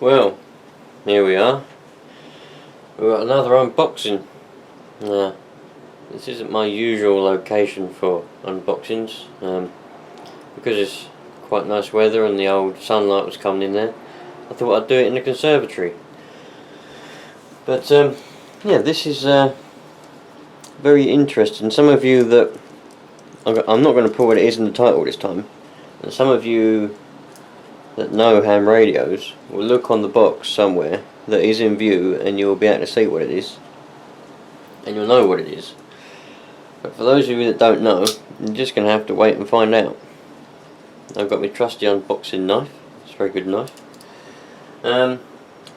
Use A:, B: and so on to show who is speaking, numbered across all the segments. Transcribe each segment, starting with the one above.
A: Well, here we are. We've got another unboxing. Now, this isn't my usual location for unboxings, because it's quite nice weather and the old sunlight was coming in there. I thought I'd do it in the conservatory. But yeah, this is very interesting. Some of you that I'm not going to put what it is in the title this time, and some of you that know ham radios will look on the box somewhere that is in view and you'll be able to see what it is and you'll know what it is. But for those of you that don't know, you're just going to have to wait and find out. I've got my trusty unboxing knife. It's a very good knife. Now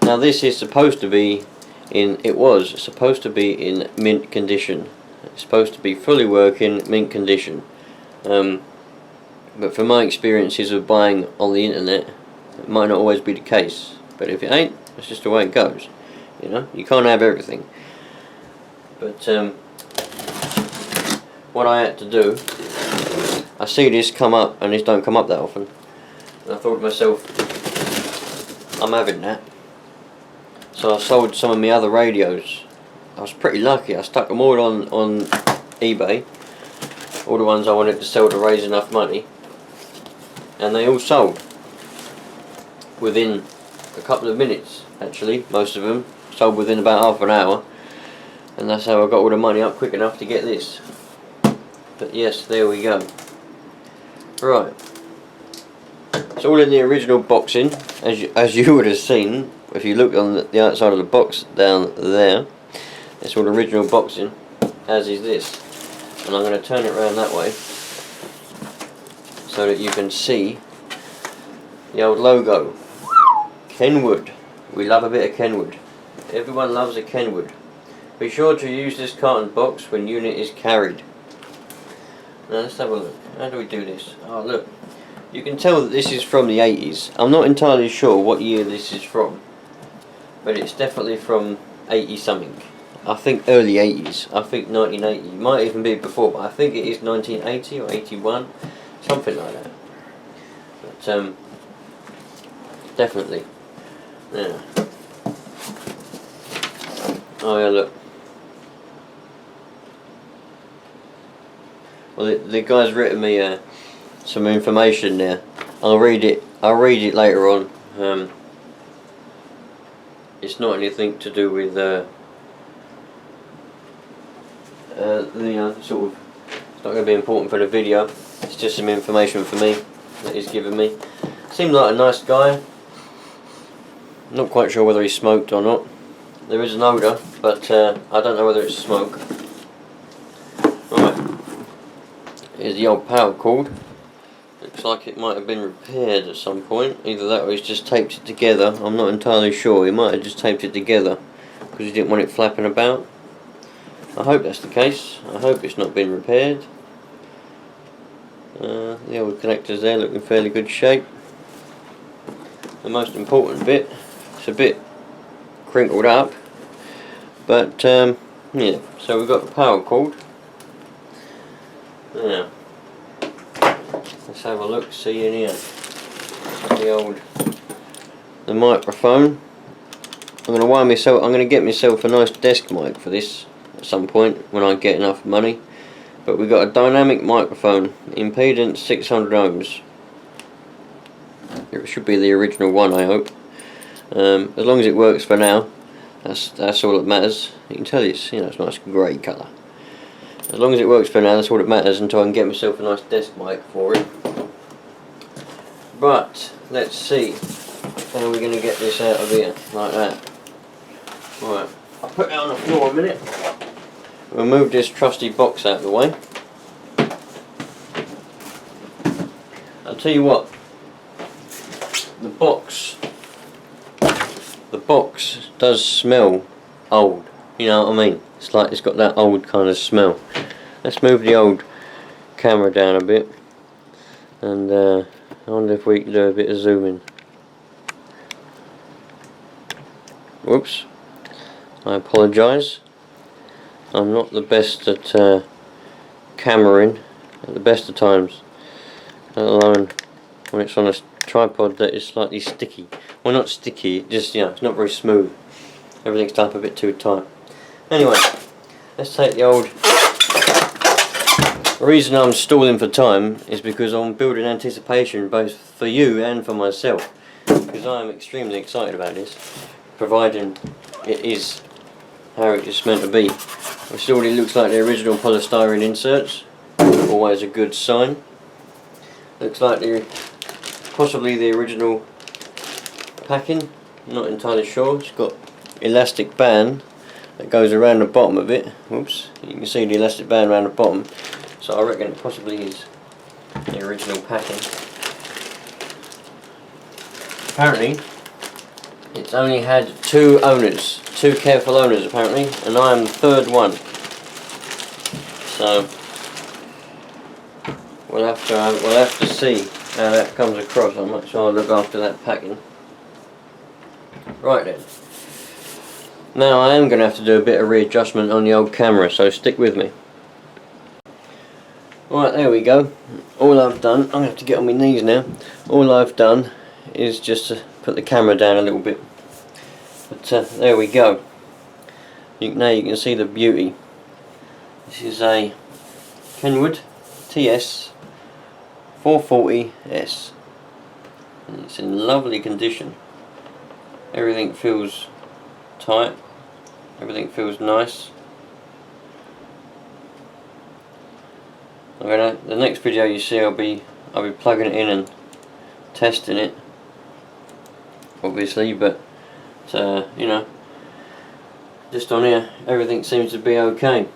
A: this is supposed to be it was supposed to be in mint condition. It's supposed to be fully working mint condition. But from my experiences of buying on the internet, it might not always be the case. But if it ain't, it's just the way it goes. You know, you can't have everything. But what I had to do, I see this come up, and this don't come up that often. And I thought to myself, I'm having that. So I sold some of my other radios. I was pretty lucky. I stuck them all on eBay. All the ones I wanted to sell to raise enough money. And they all sold within a couple of minutes. Actually, most of them sold within about half an hour, and that's how I got all the money up quick enough to get this. But yes, there we go. Right, it's all in the original boxing, as you would have seen if you look on the outside of the box down there. It's all original boxing, as is this. And I'm going to turn it around that way so that you can see the old logo. Kenwood. We love a bit of Kenwood. Everyone loves a Kenwood. Be sure to use this carton box when unit is carried. Now let's have a look. How do we do this? Oh look. You can tell that this is from the 80s. I'm not entirely sure what year this is from, but it's definitely from 80 something. I think early 80s. I think 1980. It might even be before, but I think it is 1980 or 81. Something like that. But definitely. Yeah. Oh yeah, look. Well, the guy's written me some information there. I'll read it later on. It's not anything to do with sort of. It's not going to be important for the video. It's just some information for me that he's given me. Seemed like a nice guy. Not quite sure whether he smoked or not. There is an odour, but I don't know whether it's smoke. Right. Here's the old power cord. Looks like it might have been repaired at some point. Either that or he's just taped it together. I'm not entirely sure. He might have just taped it together because he didn't want it flapping about. I hope that's the case. I hope it's not been repaired. The old connectors there look in fairly good shape. The most important bit, it's a bit crinkled up, but yeah, so we've got the power cord. Now, let's have a look, see in here. The microphone. I'm going to get myself a nice desk mic for this at some point when I get enough money. But we've got a dynamic microphone, impedance 600 ohms. It should be the original one, I hope. As long as it works for now, that's all that matters. You can tell it's it's a nice grey colour. As long as it works for now, that's all that matters until I can get myself a nice desk mic for it. But let's see how we're going to get this out of here like that. Right, I'll put it on the floor a minute. We'll move this trusty box out of the way. I'll tell you what, the box does smell old, you know what I mean? It's like it's got that old kind of smell. Let's move the old camera down a bit, and I wonder if we can do a bit of zooming. Whoops, I apologise. I'm not the best at cameraing at the best of times, let alone when it's on a tripod that is slightly sticky. well, not sticky, just, you know, it's not very smooth. Everything's done up a bit too tight. Anyway, let's take the old... The reason I'm stalling for time is because I'm building anticipation both for you and for myself, because I am extremely excited about this, providing it is how it's meant to be. It already looks like the original polystyrene inserts, always a good sign. Looks like possibly the original packing, not entirely sure. It's got elastic band that goes around the bottom of it. Oops, you can see the elastic band around the bottom. So I reckon it possibly is the original packing. Apparently, it's only had 2 owners, 2 careful owners apparently, and I am the 3rd one. So we'll have to see how that comes across. I'm not sure I'll look after that packing. Right then. Now I am going to have to do a bit of readjustment on the old camera, so stick with me. Right, there we go. All I've done, I'm going to have to get on my knees now. All I've done is just to put the camera down a little bit. But there we go. Now you can see the beauty. This is a Kenwood TS 440S. And it's in lovely condition. Everything feels tight. Everything feels nice. The next video you see, I'll be plugging it in and testing it, obviously, but you know, just on here everything seems to be okay.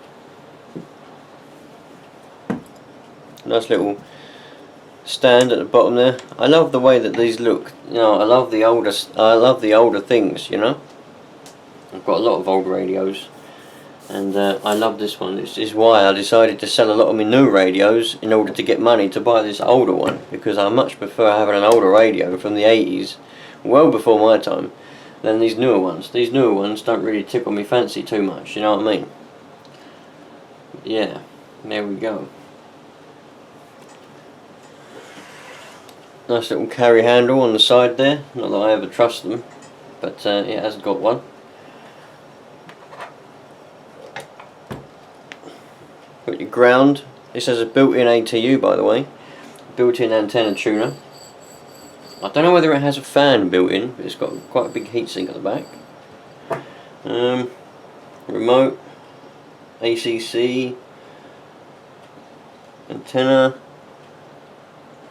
A: Nice little stand at the bottom there. I love the way that these look. You know, I love the older things. You know, I've got a lot of old radios. And I love this one. This is why I decided to sell a lot of my new radios in order to get money to buy this older one, because I much prefer having an older radio from the 80s, well before my time, than these newer ones. These newer ones don't really tickle me fancy too much, you know what I mean? Yeah, there we go. Nice little carry handle on the side there. Not that I ever trust them, but it has got one. Got your ground. This has a built-in ATU, by the way, built-in antenna tuner. I don't know whether it has a fan built in, but it's got quite a big heatsink at the back. Remote, ACC, antenna.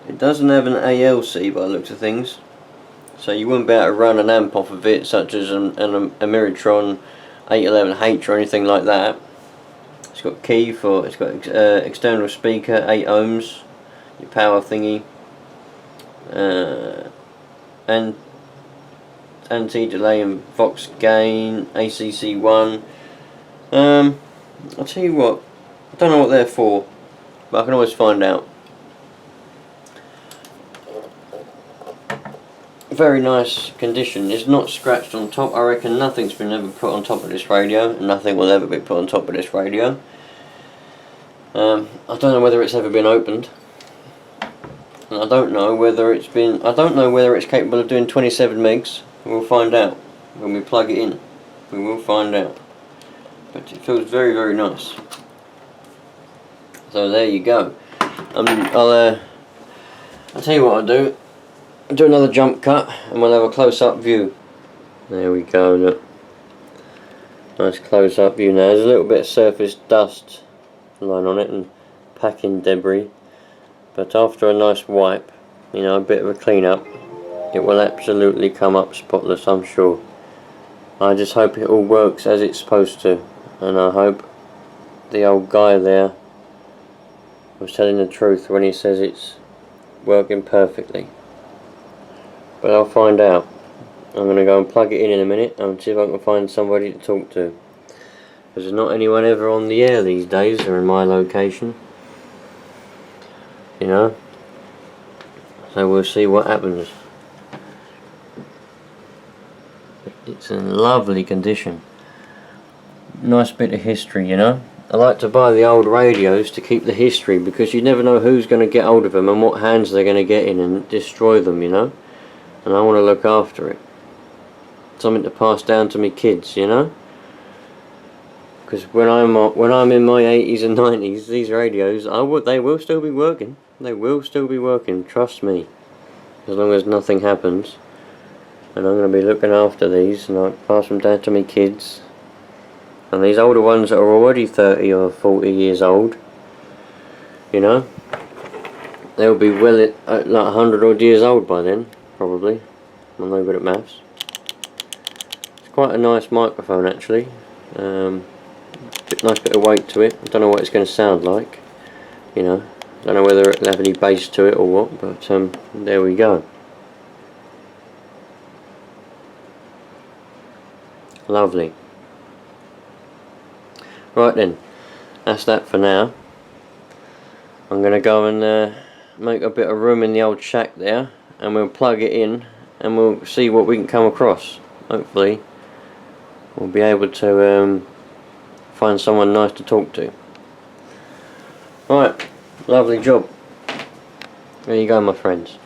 A: It doesn't have an ALC by the looks of things, so you wouldn't be able to run an amp off of it, such as a Miritron 811H or anything like that. It's got key for, it's got external speaker, 8 ohms, your power thingy, and anti-delay and Vox gain, ACC1. I'll tell you what, I don't know what they're for, but I can always find out. Very nice condition. It's not scratched on top. I reckon nothing's been ever put on top of this radio, and nothing will ever be put on top of this radio. I don't know whether it's ever been opened, and I don't know whether it's capable of doing 27 megs. We'll find out when we plug it in. We will find out. But it feels very, very nice. So there you go. I'll tell you what I'll do. Do another jump cut and we'll have a close-up view. There we go, look. Nice close-up view now. There's a little bit of surface dust lying on it and packing debris, but after a nice wipe, you know, a bit of a clean up, it will absolutely come up spotless, I'm sure. I just hope it all works as it's supposed to, and I hope the old guy there was telling the truth when he says it's working perfectly. But I'll find out. I'm going to go and plug it in a minute and see if I can find somebody to talk to. Because there's not anyone ever on the air these days or in my location. You know. So we'll see what happens. It's in lovely condition. Nice bit of history, you know. I like to buy the old radios to keep the history, because you never know who's going to get hold of them and what hands they're going to get in and destroy them, you know. And I want to look after it. something to pass down to me kids, you know. Because when I'm in my 80s and 90s, these radios, they will still be working. They will still be working. Trust me. As long as nothing happens, and I'm going to be looking after these, and I'll pass them down to my kids. And these older ones that are already 30 or 40 years old, you know, they'll be well at like 100 odd years old by then, probably. I'm no good at maths. It's quite a nice microphone actually. Nice bit of weight to it. I don't know what it's going to sound like, you know. I don't know whether it'll have any bass to it or what, but there we go. Lovely. Right then, that's that for now. I'm going to go and make a bit of room in the old shack there, and we'll plug it in and we'll see what we can come across. Hopefully we'll be able to find someone nice to talk to. Right, lovely job. There you go, my friends.